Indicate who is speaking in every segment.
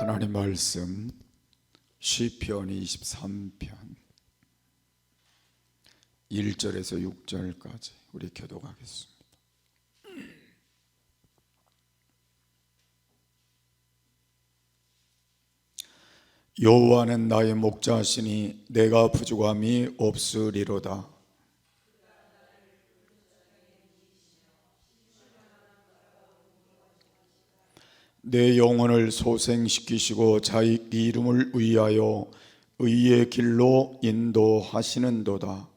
Speaker 1: 하나님 말씀 시편 23편 1절에서 6절까지 우리 교독하겠습니다. 여호와는 나의 목자시니 내가 부족함이 없으리로다. 내 영혼을 소생시키시고 자기 이름을 위하여 의의 길로 인도하시는도다.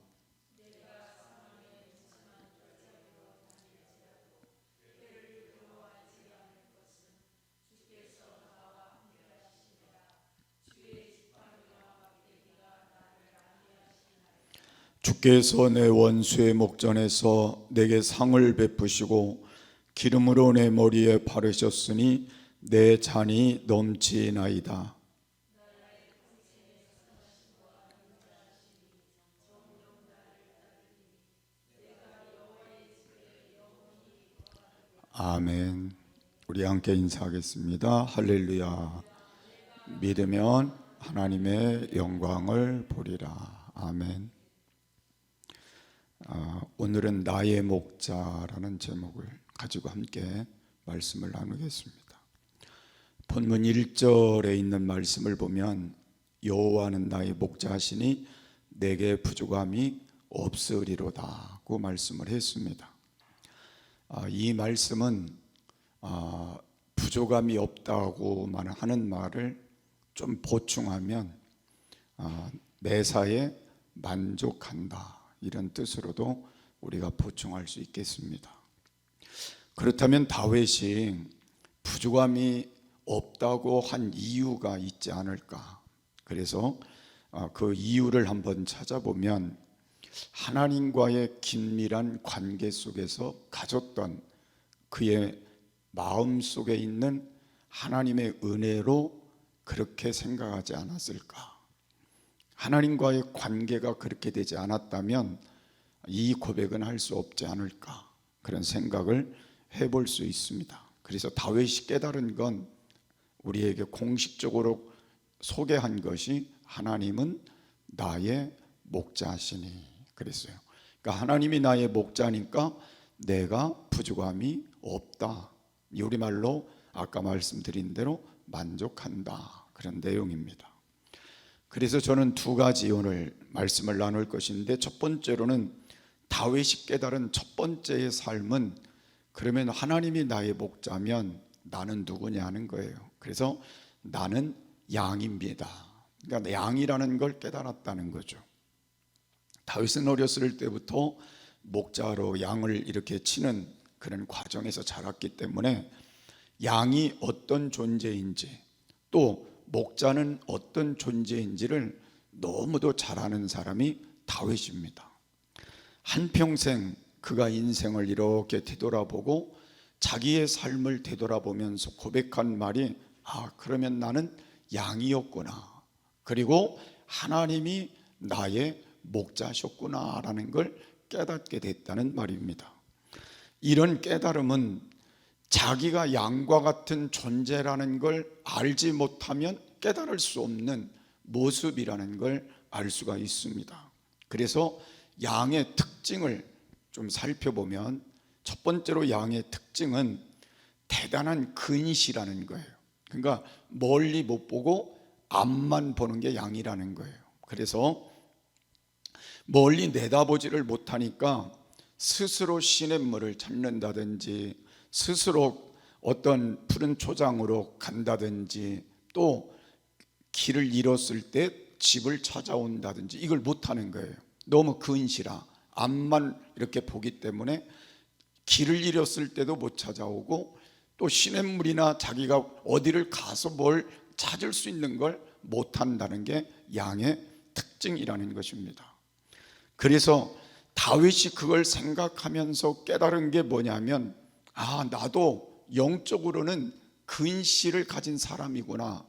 Speaker 1: 주께서 내 원수의 목전에서 내게 상을 베푸시고 기름으로 내 머리에 바르셨으니 내 잔이 넘치나이다. 아멘. 우리 함께 인사하겠습니다. 할렐루야. 믿으면 하나님의 영광을 보리라. 아멘. 오늘은 나의 목자라는 제목을 가지고 함께 말씀을 나누겠습니다. 본문 1절에 있는 말씀을 보면 여호와는 나의 목자시니 내게 부족함이 없으리로다고 말씀을 했습니다. 이 말씀은 부족함이 없다고만 하는 말을 좀 보충하면 매사에 만족한다, 이런 뜻으로도 우리가 보충할 수 있겠습니다. 그렇다면 다윗이 부족함이 없다고 한 이유가 있지 않을까? 그래서 그 이유를 한번 찾아보면 하나님과의 긴밀한 관계 속에서 가졌던 그의 마음 속에 있는 하나님의 은혜로 그렇게 생각하지 않았을까? 하나님과의 관계가 그렇게 되지 않았다면 이 고백은 할 수 없지 않을까? 그런 생각을 해볼 수 있습니다. 그래서 다윗이 깨달은 건 우리에게 공식적으로 소개한 것이 하나님은 나의 목자시니 그랬어요. 그러니까 하나님이 나의 목자니까 내가 부족함이 없다. 우리말로 아까 말씀드린 대로 만족한다, 그런 내용입니다. 그래서 저는 두 가지 오늘 말씀을 나눌 것인데, 첫 번째로는 다윗이 깨달은 첫 번째의 삶은 그러면 하나님이 나의 목자면 나는 누구냐는 거예요. 그래서 나는 양입니다. 그러니까 양이라는 걸 깨달았다는 거죠. 다윗은 어렸을 때부터 목자로 양을 이렇게 치는 그런 과정에서 자랐기 때문에 양이 어떤 존재인지, 또 목자는 어떤 존재인지를 너무도 잘 아는 사람이 다윗입니다. 한평생 그가 인생을 이렇게 되돌아보고 자기의 삶을 되돌아보면서 고백한 말이 그러면 나는 양이었구나, 그리고 하나님이 나의 목자셨구나 라는 걸 깨닫게 됐다는 말입니다. 이런 깨달음은 자기가 양과 같은 존재라는 걸 알지 못하면 깨달을 수 없는 모습이라는 걸 알 수가 있습니다. 그래서 양의 특징을 좀 살펴보면 첫 번째로 양의 특징은 대단한 근시라는 거예요. 그러니까 멀리 못 보고 앞만 보는 게 양이라는 거예요. 그래서 멀리 내다보지를 못하니까 스스로 시냇물을 찾는다든지, 스스로 어떤 푸른 초장으로 간다든지, 또 길을 잃었을 때 집을 찾아온다든지, 이걸 못하는 거예요. 너무 근시라 앞만 이렇게 보기 때문에 길을 잃었을 때도 못 찾아오고, 또 시냇물이나 자기가 어디를 가서 뭘 찾을 수 있는 걸 못한다는 게 양의 특징이라는 것입니다. 그래서 다윗이 그걸 생각하면서 깨달은 게 뭐냐면, 나도 영적으로는 근시를 가진 사람이구나.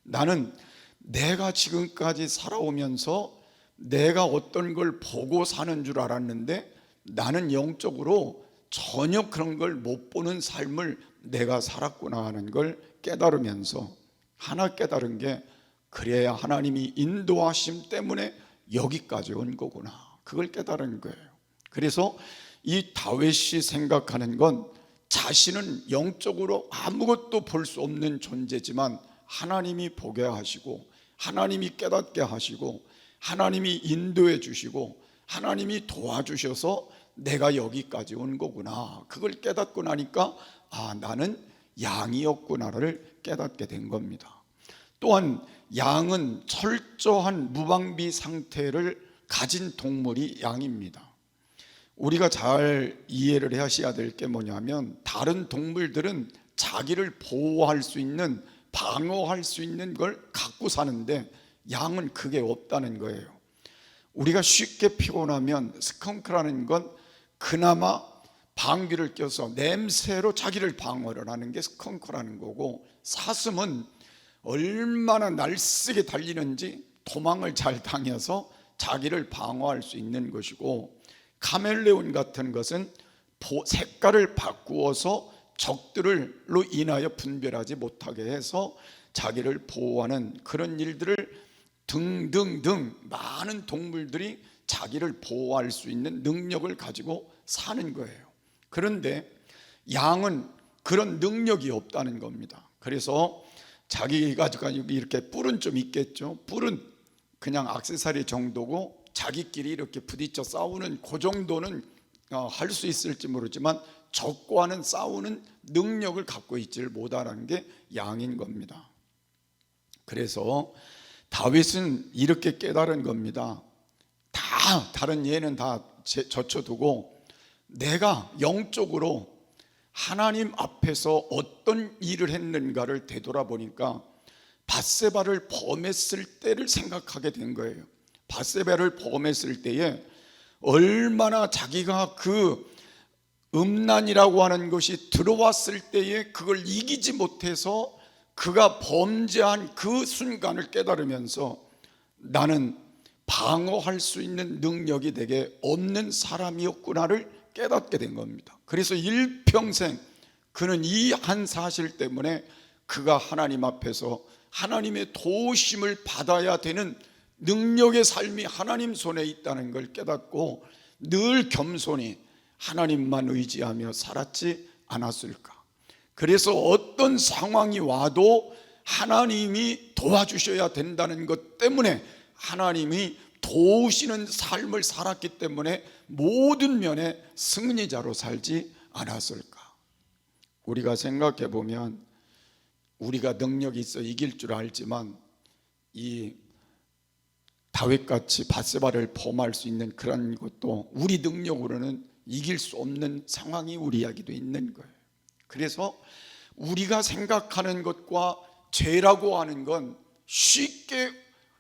Speaker 1: 나는 내가 지금까지 살아오면서 내가 어떤 걸 보고 사는 줄 알았는데 나는 영적으로 전혀 그런 걸 못 보는 삶을 내가 살았구나 하는 걸 깨달으면서 하나 깨달은 게, 그래야 하나님이 인도하심 때문에 여기까지 온 거구나, 그걸 깨달은 거예요. 그래서 이 다윗이 생각하는 건, 자신은 영적으로 아무것도 볼 수 없는 존재지만 하나님이 보게 하시고, 하나님이 깨닫게 하시고, 하나님이 인도해 주시고, 하나님이 도와주셔서 내가 여기까지 온 거구나, 그걸 깨닫고 나니까 나는 양이었구나를 깨닫게 된 겁니다. 또한 양은 철저한 무방비 상태를 가진 동물이 양입니다. 우리가 잘 이해를 하셔야 될 게 뭐냐면, 다른 동물들은 자기를 보호할 수 있는, 방어할 수 있는 걸 갖고 사는데 양은 그게 없다는 거예요. 우리가 쉽게 피곤하면 스컹크라는 건 그나마 방귀를 껴서 냄새로 자기를 방어를 하는 게 스컹크라는 거고, 사슴은 얼마나 날쌔게 달리는지 도망을 잘 다녀서 자기를 방어할 수 있는 것이고, 카멜레온 같은 것은 색깔을 바꾸어서 적들로 인하여 분별하지 못하게 해서 자기를 보호하는 그런 일들을 등등등 많은 동물들이 자기를 보호할 수 있는 능력을 가지고 사는 거예요. 그런데 양은 그런 능력이 없다는 겁니다. 그래서 자기가 이렇게 뿔은 좀 있겠죠. 뿔은 그냥 액세서리 정도고, 자기끼리 이렇게 부딪혀 싸우는 그 정도는 할 수 있을지 모르지만 적과는 싸우는 능력을 갖고 있지를 못하는 게 양인 겁니다. 그래서 다윗은 이렇게 깨달은 겁니다. 다른 예는 다 젖혀두고, 내가 영적으로 하나님 앞에서 어떤 일을 했는가를 되돌아보니까 밧세바를 범했을 때를 생각하게 된 거예요. 밧세바를 범했을 때에 얼마나 자기가 그 음란이라고 하는 것이 들어왔을 때에 그걸 이기지 못해서 그가 범죄한 그 순간을 깨달으면서, 나는 방어할 수 있는 능력이 내게 없는 사람이었구나를 깨닫게 된 겁니다. 그래서 일평생 그는 이 한 사실 때문에 그가 하나님 앞에서 하나님의 도우심을 받아야 되는 능력의 삶이 하나님 손에 있다는 걸 깨닫고 늘 겸손히 하나님만 의지하며 살았지 않았을까. 그래서 어떤 상황이 와도 하나님이 도와주셔야 된다는 것 때문에 하나님이 도우시는 삶을 살았기 때문에 모든 면에 승리자로 살지 않았을까. 우리가 생각해 보면 우리가 능력이 있어 이길 줄 알지만 이 다윗같이 밧세바를 범할 수 있는 그런 것도 우리 능력으로는 이길 수 없는 상황이 우리에게도 있는 거예요. 그래서 우리가 생각하는 것과 죄라고 하는 건 쉽게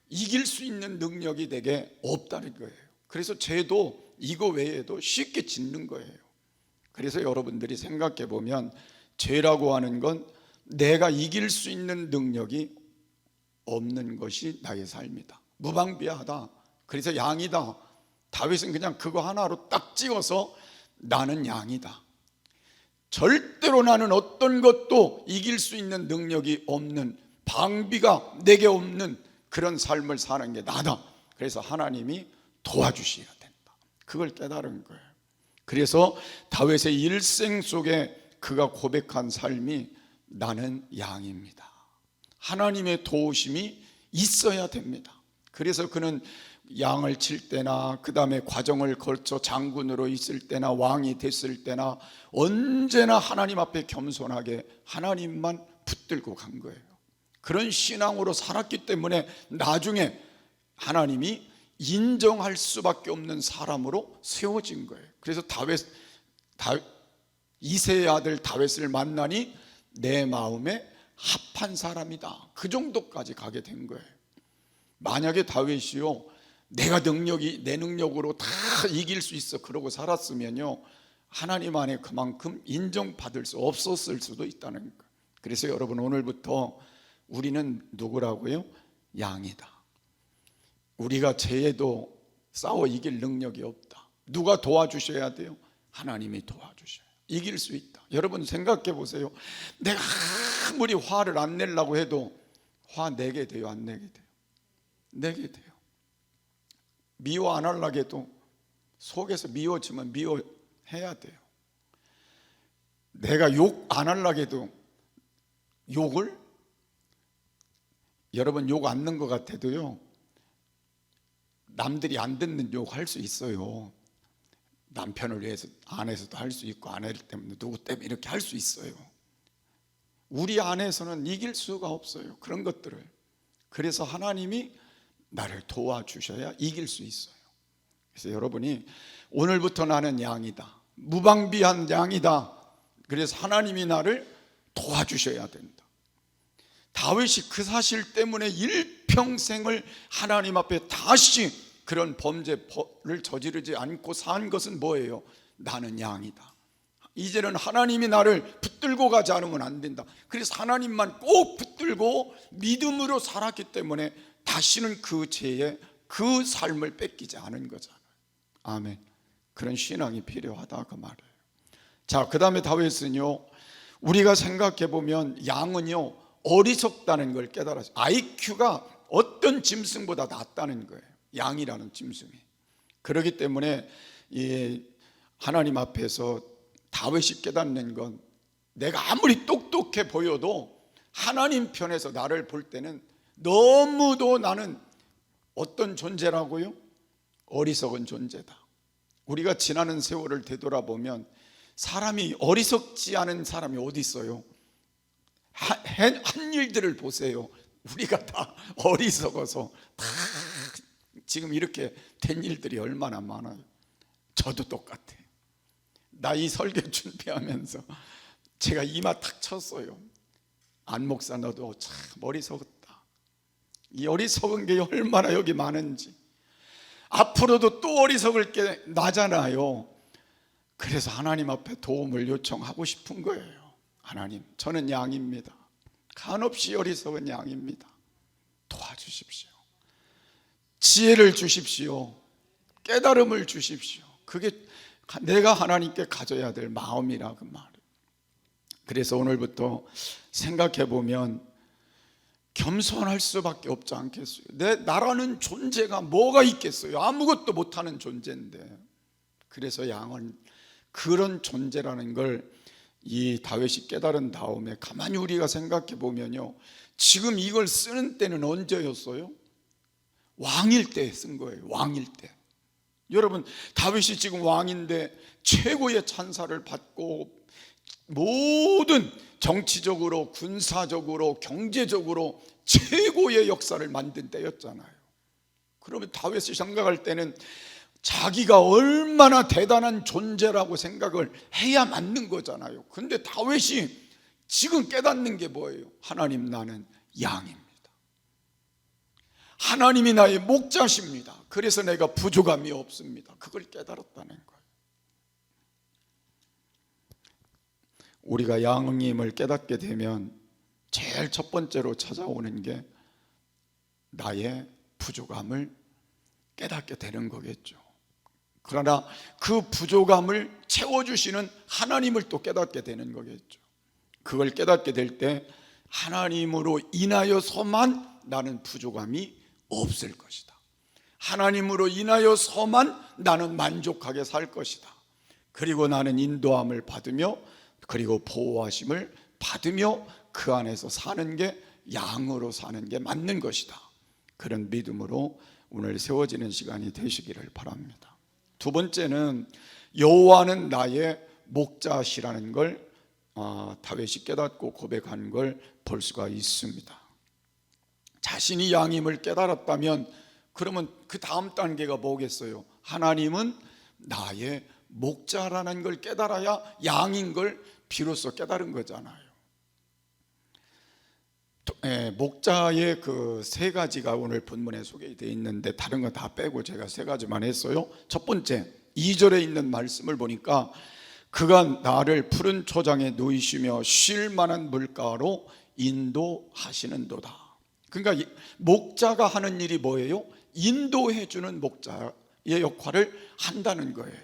Speaker 1: 이길 수 있는 능력이 내게 없다는 거예요. 그래서 죄도 이거 외에도 쉽게 짓는 거예요. 그래서 여러분들이 생각해 보면 죄라고 하는 건 내가 이길 수 있는 능력이 없는 것이 나의 삶이다. 무방비하다. 그래서 양이다. 다윗은 그냥 그거 하나로 딱 찍어서 나는 양이다. 절대로 나는 어떤 것도 이길 수 있는 능력이 없는, 방비가 내게 없는 그런 삶을 사는 게 나다. 그래서 하나님이 도와주셔야 된다. 그걸 깨달은 거예요. 그래서 다윗의 일생 속에 그가 고백한 삶이 나는 양입니다. 하나님의 도우심이 있어야 됩니다. 그래서 그는 양을 칠 때나 그 다음에 과정을 거쳐 장군으로 있을 때나 왕이 됐을 때나 언제나 하나님 앞에 겸손하게 하나님만 붙들고 간 거예요. 그런 신앙으로 살았기 때문에 나중에 하나님이 인정할 수밖에 없는 사람으로 세워진 거예요. 그래서 이새의 아들 다윗을 만나니 내 마음에 합한 사람이다. 그 정도까지 가게 된 거예요. 만약에 다윗이요 내가 내 능력으로 다 이길 수 있어 그러고 살았으면요 하나님 안에 그만큼 인정받을 수 없었을 수도 있다는 거예요. 그래서 여러분 오늘부터 우리는 누구라고요? 양이다. 우리가 죄에도 싸워 이길 능력이 없다. 누가 도와주셔야 돼요? 하나님이 도와주셔요. 이길 수 있다. 여러분 생각해 보세요. 내가 아무리 화를 안 내려고 해도 화 내게 돼요, 안 내게 돼요? 내게 돼요. 미워 안 하려고 해도 속에서 미워지면 미워해야 돼요. 내가 욕 안 하려고 해도 욕을, 여러분 욕 안 넣은 것 같아도요, 남들이 안 듣는 욕 할 수 있어요. 남편을 위해서 아내에서도 할 수 있고, 아내 때문에 누구 때문에 이렇게 할 수 있어요. 우리 안에서는 이길 수가 없어요, 그런 것들을. 그래서 하나님이 나를 도와주셔야 이길 수 있어요. 그래서 여러분이 오늘부터 나는 양이다, 무방비한 양이다. 그래서 하나님이 나를 도와주셔야 된다. 다윗이 그 사실 때문에 일평생을 하나님 앞에 다시 그런 범죄를 저지르지 않고 산 것은 뭐예요? 나는 양이다. 이제는 하나님이 나를 붙들고 가지 않으면 안 된다. 그래서 하나님만 꼭 붙들고 믿음으로 살았기 때문에 다시는 그 죄에 그 삶을 뺏기지 않은 거잖아요. 아멘. 그런 신앙이 필요하다 그 말이에요. 자, 그 다음에 다윗은요, 우리가 생각해 보면 양은요 어리석다는 걸 깨달았어요. IQ가 어떤 짐승보다 낫다는 거예요, 양이라는 짐승이. 그렇기 때문에 이 하나님 앞에서 다윗이 깨닫는 건, 내가 아무리 똑똑해 보여도 하나님 편에서 나를 볼 때는 너무도 나는 어떤 존재라고요? 어리석은 존재다. 우리가 지나는 세월을 되돌아보면 사람이 어리석지 않은 사람이 어디 있어요? 한 일들을 보세요. 우리가 다 어리석어서 다 지금 이렇게 된 일들이 얼마나 많아요. 저도 똑같아요. 나 이 설교 준비하면서 제가 이마 탁 쳤어요. 안 목사 너도 참 어리석었다. 이 어리석은 게 얼마나 여기 많은지. 앞으로도 또 어리석을 게 나잖아요. 그래서 하나님 앞에 도움을 요청하고 싶은 거예요. 하나님, 저는 양입니다. 간없이 어리석은 양입니다. 도와주십시오. 지혜를 주십시오. 깨달음을 주십시오. 그게 내가 하나님께 가져야 될 마음이라 그 말이에요. 그래서 오늘부터 생각해 보면 겸손할 수밖에 없지 않겠어요? 나라는 존재가 뭐가 있겠어요? 아무것도 못하는 존재인데. 그래서 양은 그런 존재라는 걸 이 다윗이 깨달은 다음에 가만히 우리가 생각해 보면요, 지금 이걸 쓰는 때는 언제였어요? 왕일 때 쓴 거예요. 왕일 때. 여러분, 다윗이 지금 왕인데 최고의 찬사를 받고 모든 정치적으로, 군사적으로, 경제적으로 최고의 역사를 만든 때였잖아요. 그러면 다윗이 생각할 때는 자기가 얼마나 대단한 존재라고 생각을 해야 맞는 거잖아요. 근데 다윗이 지금 깨닫는 게 뭐예요? 하나님, 나는 양입니다. 하나님이 나의 목자십니다. 그래서 내가 부족함이 없습니다. 그걸 깨달았다는 거예요. 우리가 양임을 깨닫게 되면 제일 첫 번째로 찾아오는 게 나의 부족함을 깨닫게 되는 거겠죠. 그러나 그 부족함을 채워주시는 하나님을 또 깨닫게 되는 거겠죠. 그걸 깨닫게 될 때 하나님으로 인하여서만 나는 부족함이 없을 것이다. 하나님으로 인하여서만 나는 만족하게 살 것이다. 그리고 나는 인도함을 받으며, 그리고 보호하심을 받으며 그 안에서 사는 게, 양으로 사는 게 맞는 것이다. 그런 믿음으로 오늘 세워지는 시간이 되시기를 바랍니다. 두 번째는 여호와는 나의 목자시라는 걸 다윗이 깨닫고 고백한 걸 볼 수가 있습니다. 자신이 양임을 깨달았다면 그러면 그 다음 단계가 뭐겠어요? 하나님은 나의 목자라는 걸 깨달아야 양인 걸 비로소 깨달은 거잖아요. 목자의 그 세 가지가 오늘 본문에 소개되어 있는데 다른 거 다 빼고 제가 세 가지만 했어요. 첫 번째, 2절에 있는 말씀을 보니까 그가 나를 푸른 초장에 누이시며 쉴 만한 물가로 인도하시는도다. 그러니까 목자가 하는 일이 뭐예요? 인도해 주는 목자의 역할을 한다는 거예요.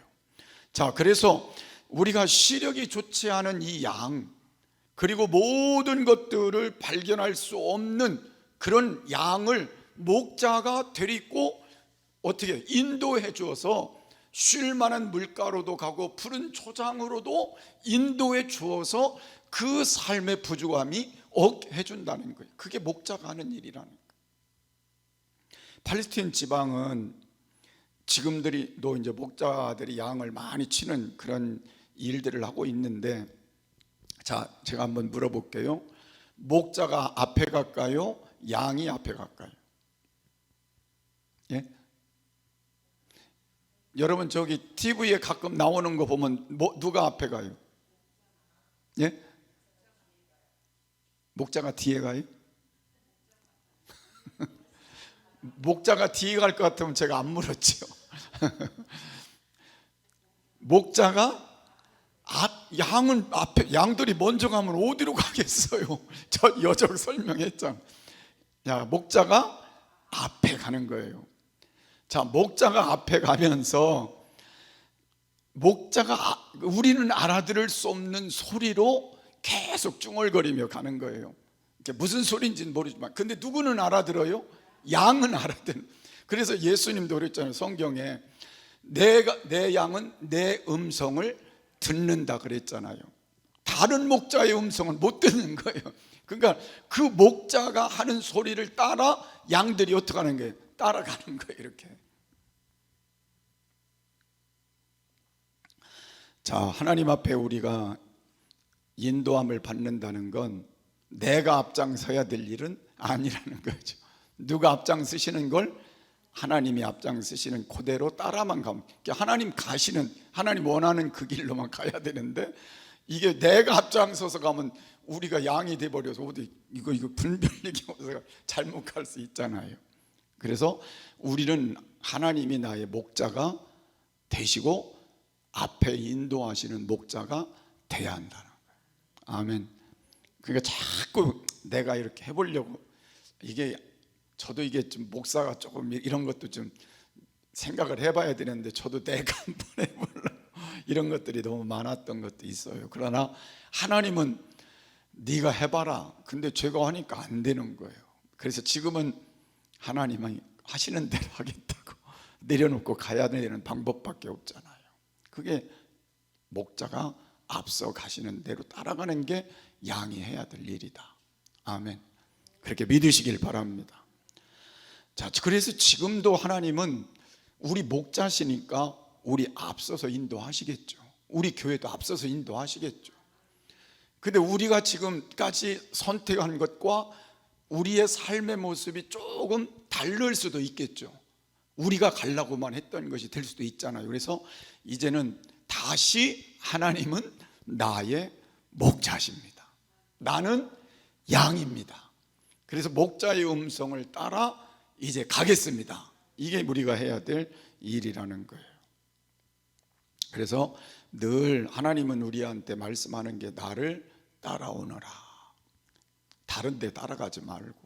Speaker 1: 자, 그래서 우리가 시력이 좋지 않은 이 양, 그리고 모든 것들을 발견할 수 없는 그런 양을 목자가 데리고 어떻게 인도해 주어서 쉴 만한 물가로도 가고 푸른 초장으로도 인도해 주어서 그 삶의 부족함이 없게 해준다는 거예요. 그게 목자가 하는 일이라는 거예요. 팔레스타인 지방은 지금도 이제 목자들이 양을 많이 치는 그런 일들을 하고 있는데, 자, 제가 한번 물어볼게요. 목자가 앞에 갈까요? 양이 앞에 갈까요? 예? 여러분 저기 TV에 가끔 나오는 거 보면 누가 앞에 가요? 예? 목자가 뒤에 가요? 목자가 뒤에 갈 것 같으면 제가 안 물었죠. 목자가 양은 앞에, 양들이 먼저 가면 어디로 가겠어요? 저 여적 설명했잖아. 야, 목자가 앞에 가는 거예요. 자, 목자가 앞에 가면서 목자가 우리는 알아들을 수 없는 소리로 계속 중얼거리며 가는 거예요. 무슨 소리인지는 모르지만, 근데 누구는 알아들어요? 양은 알아듣는. 그래서 예수님도 그랬잖아요. 성경에 내 양은 내 음성을 듣는다 그랬잖아요. 다른 목자의 음성은 못 듣는 거예요. 그러니까 그 목자가 하는 소리를 따라 양들이 어떻게 하는 거예요? 따라가는 거예요. 이렇게. 자, 하나님 앞에 우리가 인도함을 받는다는 건 내가 앞장서야 될 일은 아니라는 거죠. 누가 앞장서시는 걸 하나님이 앞장서시는 그대로 따라만 가면, 하나님 가시는, 하나님 원하는 그 길로만 가야 되는데, 이게 내가 앞장서서 가면 우리가 양이 돼버려서 어디 이거 분별력이 없어서 잘못 갈 수 있잖아요. 그래서 우리는 하나님이 나의 목자가 되시고 앞에 인도하시는 목자가 돼야 한다는 거예요. 아멘. 그러니까 자꾸 내가 이렇게 해보려고, 저도 이게 좀 목사가 조금 이런 것도 좀 생각을 해봐야 되는데, 저도 내가 한번 해보려고 이런 것들이 너무 많았던 것도 있어요. 그러나 하나님은 네가 해봐라. 근데 제가 하니까 안 되는 거예요. 그래서 지금은 하나님이 하시는 대로 하겠다고 내려놓고 가야 되는 방법밖에 없잖아요. 그게 목자가 앞서 가시는 대로 따라가는 게 양이 해야 될 일이다. 아멘. 그렇게 믿으시길 바랍니다. 자, 그래서 지금도 하나님은 우리 목자시니까 우리 앞서서 인도하시겠죠. 우리 교회도 앞서서 인도하시겠죠. 근데 우리가 지금까지 선택한 것과 우리의 삶의 모습이 조금 다를 수도 있겠죠. 우리가 가려고만 했던 것이 될 수도 있잖아요. 그래서 이제는 다시 하나님은 나의 목자십니다. 나는 양입니다. 그래서 목자의 음성을 따라 이제 가겠습니다. 이게 우리가 해야 될 일이라는 거예요. 그래서 늘 하나님은 우리한테 말씀하는 게 나를 따라오너라. 다른 데 따라가지 말고,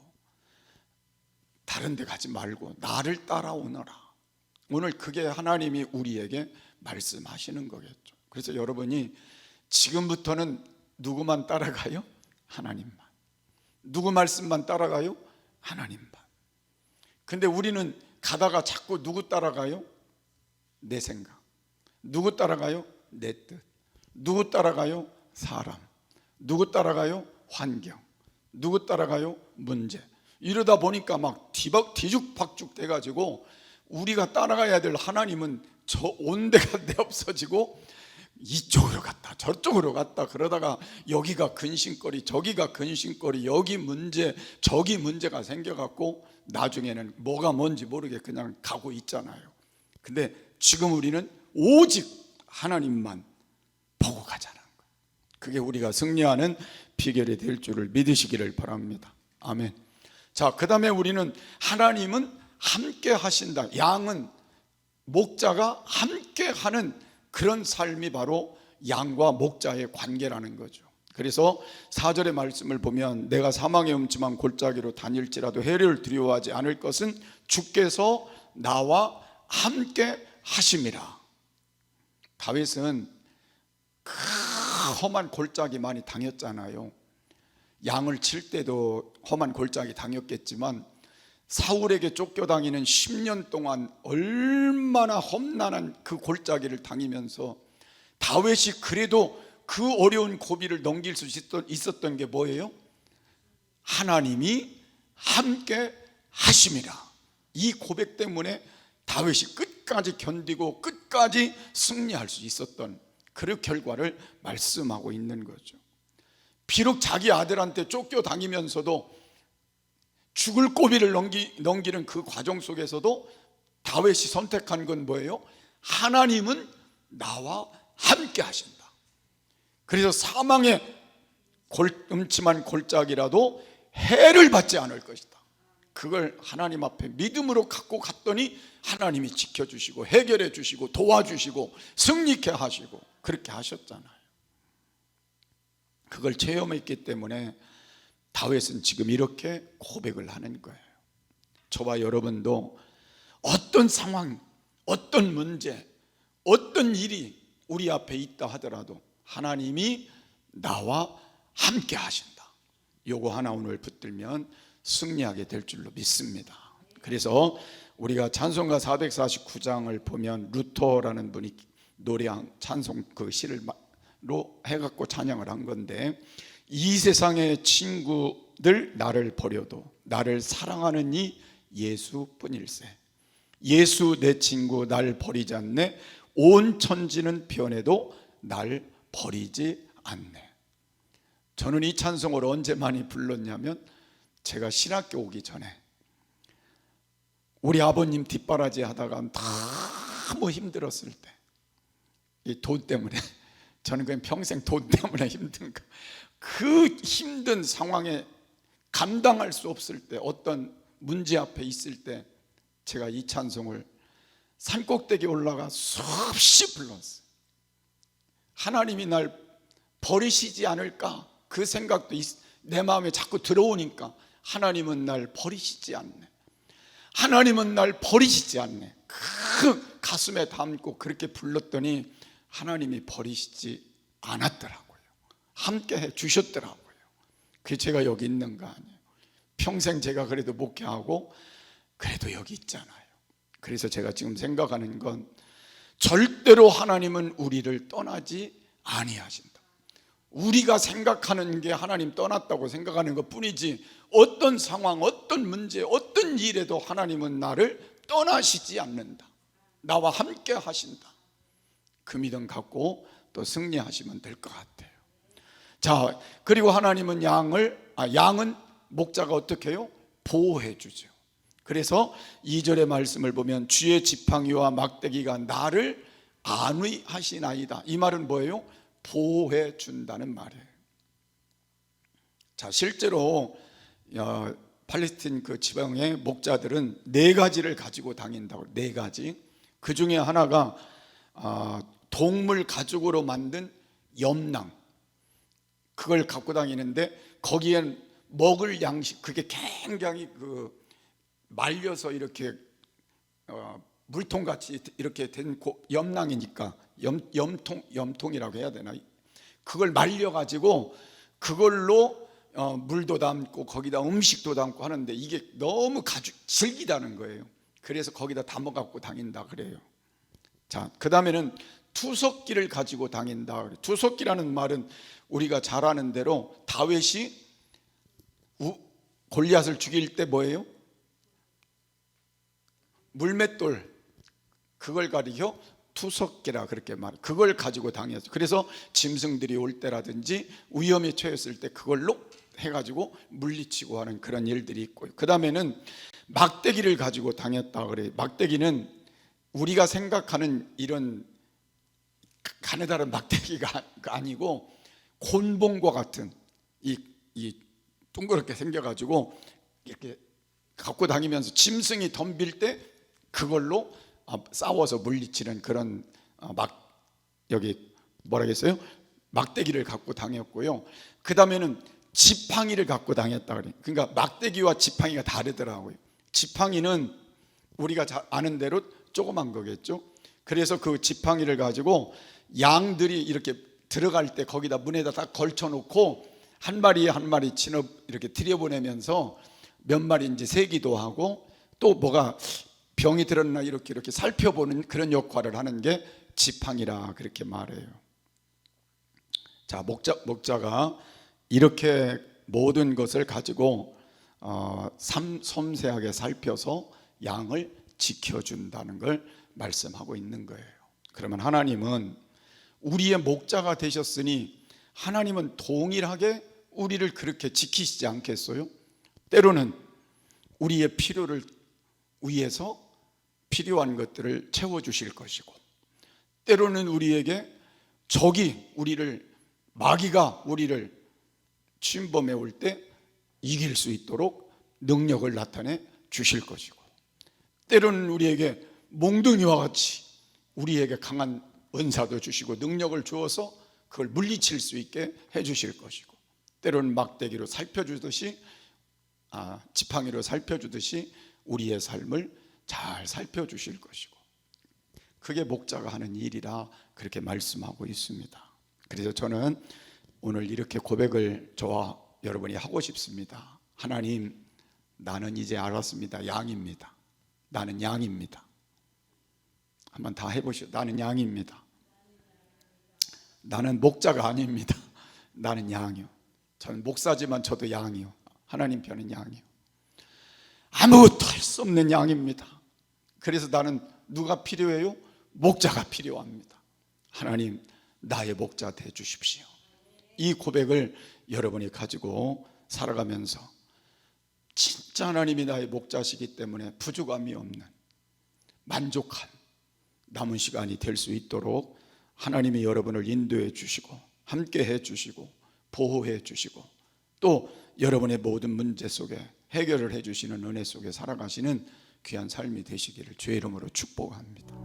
Speaker 1: 다른 데 가지 말고 나를 따라오너라. 오늘 그게 하나님이 우리에게 말씀하시는 거겠죠. 그래서 여러분이 지금부터는 누구만 따라가요? 하나님만. 누구 말씀만 따라가요? 하나님만. 근데 우리는 가다가 자꾸 누구 따라가요? 내 생각. 누구 따라가요? 내 뜻. 누구 따라가요? 사람. 누구 따라가요? 환경. 누구 따라가요? 문제. 이러다 보니까 막 뒤죽박죽 돼가지고 우리가 따라가야 될 하나님은 저 온데가 없어지고 이쪽으로 갔다 저쪽으로 갔다 그러다가 여기가 근심거리 저기가 근심거리, 여기 문제 저기 문제가 생겨갖고 나중에는 뭐가 뭔지 모르게 그냥 가고 있잖아요. 근데 지금 우리는 오직 하나님만 보고 가자는 거예요. 그게 우리가 승리하는 비결이 될 줄을 믿으시기를 바랍니다. 아멘. 자, 그 다음에 우리는 하나님은 함께 하신다. 양은 목자가 함께 하는 그런 삶이 바로 양과 목자의 관계라는 거죠. 그래서 4절의 말씀을 보면 내가 사망의 음침한 골짜기로 다닐지라도 해를 두려워하지 않을 것은 주께서 나와 함께 하심이라. 다윗은 그 험한 골짜기 많이 당했잖아요. 양을 칠 때도 험한 골짜기 당했겠지만 사울에게 쫓겨다니는 10년 동안 얼마나 험난한 그 골짜기를 당하면서 다윗이 그래도 그 어려운 고비를 넘길 수 있었던 게 뭐예요? 하나님이 함께 하심이라. 이 고백 때문에 다윗이 끝까지 견디고 끝까지 승리할 수 있었던 그 결과를 말씀하고 있는 거죠. 비록 자기 아들한테 쫓겨다니면서도 죽을 고비를 넘기는 그 과정 속에서도 다윗이 선택한 건 뭐예요? 하나님은 나와 함께 하신다. 그래서 사망의 음침한 골짜기라도 해를 받지 않을 것이다. 그걸 하나님 앞에 믿음으로 갖고 갔더니 하나님이 지켜주시고 해결해 주시고 도와주시고 승리케 하시고 그렇게 하셨잖아요. 그걸 체험했기 때문에 다윗은 지금 이렇게 고백을 하는 거예요. 저와 여러분도 어떤 상황, 어떤 문제, 어떤 일이 우리 앞에 있다 하더라도 하나님이 나와 함께 하신다. 요거 하나 오늘 붙들면 승리하게 될 줄로 믿습니다. 그래서 우리가 찬송가 449장을 보면 루터라는 분이 노래한 찬송 그 시를 해갖고 찬양을 한 건데, 이 세상의 친구들 나를 버려도 나를 사랑하는 이 예수뿐일세. 예수 내 친구 날 버리지 않네. 온 천지는 변해도 날 버리지 않네. 저는 이 찬송을 언제 많이 불렀냐면 제가 신학교 오기 전에 우리 아버님 뒷바라지 하다가 너무 힘들었을 때, 이 돈 때문에 저는 그냥 평생 돈 때문에 힘든 거, 그 힘든 상황에 감당할 수 없을 때, 어떤 문제 앞에 있을 때 제가 이 찬송을 산꼭대기에 올라가 수없이 불렀어요. 하나님이 날 버리시지 않을까 그 생각도 내 마음에 자꾸 들어오니까 하나님은 날 버리시지 않네, 하나님은 날 버리시지 않네, 그 가슴에 담고 그렇게 불렀더니 하나님이 버리시지 않았더라고요. 함께 해 주셨더라고요. 그게 제가 여기 있는 거 아니에요. 평생 제가 그래도 목회하고 그래도 여기 있잖아요. 그래서 제가 지금 생각하는 건 절대로 하나님은 우리를 떠나지 아니하신다. 우리가 생각하는 게 하나님 떠났다고 생각하는 것 뿐이지, 어떤 상황, 어떤 문제, 어떤 일에도 하나님은 나를 떠나시지 않는다. 나와 함께 하신다. 그 믿음 갖고 또 승리하시면 될 것 같아요. 자, 그리고 하나님은 양은 목자가 어떻게 해요? 보호해 주죠. 그래서 2절의 말씀을 보면 주의 지팡이와 막대기가 나를 안위하시나이다. 이 말은 뭐예요? 보호해 준다는 말이에요. 자, 실제로 팔레스틴 그 지방의 목자들은 4가지를 가지고 다닌다고. 4가지. 그 중에 하나가 동물 가죽으로 만든 염낭, 그걸 갖고 다니는데 거기엔 먹을 양식, 그게 굉장히 그 말려서 이렇게 물통같이 이렇게 된 염낭이니까 염통이라고 해야 되나? 그걸 말려가지고 그걸로 물도 담고 거기다 음식도 담고 하는데 이게 너무 질기다는 거예요. 그래서 거기다 담아갖고 다닌다 그래요. 자, 그 다음에는 투석기를 가지고 다닌다. 투석기라는 말은 우리가 잘 아는 대로 다윗이 골리앗을 죽일 때 뭐예요? 물맷돌, 그걸 가리켜 투석기라 그렇게 말해요. 그걸 가지고 다녔죠. 그래서 짐승들이 올 때라든지 위험에 처했을 때 그걸로 해가지고 물리치고 하는 그런 일들이 있고요. 그 다음에는 막대기를 가지고 다녔다 그래요. 막대기는 우리가 생각하는 이런 가느다란 막대기가 아니고 곤봉과 같은 이 동그랗게 생겨가지고 이렇게 갖고 다니면서 짐승이 덤빌 때 그걸로 싸워서 물리치는 그런 여기 뭐라겠어요? 막대기를 갖고 다녔고요. 그 다음에는 지팡이를 갖고 다녔다 그래요. 그러니까 막대기와 지팡이가 다르더라고요. 지팡이는 우리가 잘 아는 대로 조그만 거겠죠. 그래서 그 지팡이를 가지고 양들이 이렇게 들어갈 때 거기다 문에다 딱 걸쳐놓고 한 마리 한 마리 진업 이렇게 들여보내면서 몇 마리인지 세기도 하고 또 뭐가 병이 들었나 이렇게 살펴보는 그런 역할을 하는 게 지팡이라 그렇게 말해요. 자, 목자가 이렇게 모든 것을 가지고 섬세하게 살펴서 양을 지켜준다는 걸 말씀하고 있는 거예요. 그러면 하나님은 우리의 목자가 되셨으니 하나님은 동일하게 우리를 그렇게 지키시지 않겠어요? 때로는 우리의 필요를 위해서 필요한 것들을 채워주실 것이고, 때로는 우리에게 마귀가 우리를 침범해 올 때 이길 수 있도록 능력을 나타내 주실 것이고, 때로는 우리에게 몽둥이와 같이 우리에게 강한 은사도 주시고 능력을 주어서 그걸 물리칠 수 있게 해 주실 것이고, 때로는 막대기로 살펴주듯이 지팡이로 살펴주듯이 우리의 삶을 잘 살펴주실 것이고, 그게 목자가 하는 일이라 그렇게 말씀하고 있습니다. 그래서 저는 오늘 이렇게 고백을 저와 여러분이 하고 싶습니다. 하나님, 나는 이제 알았습니다. 양입니다. 나는 양입니다. 한번 다 해보시오. 나는 양입니다. 나는 목자가 아닙니다. 나는 양이요. 저는 목사지만 저도 양이요. 하나님 편은 양이요. 아무것도 할 수 없는 양입니다. 그래서 나는 누가 필요해요? 목자가 필요합니다. 하나님, 나의 목자 돼 주십시오. 이 고백을 여러분이 가지고 살아가면서 진짜 하나님이 나의 목자시기 때문에 부족함이 없는 만족한 남은 시간이 될 수 있도록 하나님이 여러분을 인도해 주시고 함께 해 주시고 보호해 주시고 또 여러분의 모든 문제 속에 해결을 해 주시는 은혜 속에 살아가시는 귀한 삶이 되시기를 주의 이름으로 축복합니다.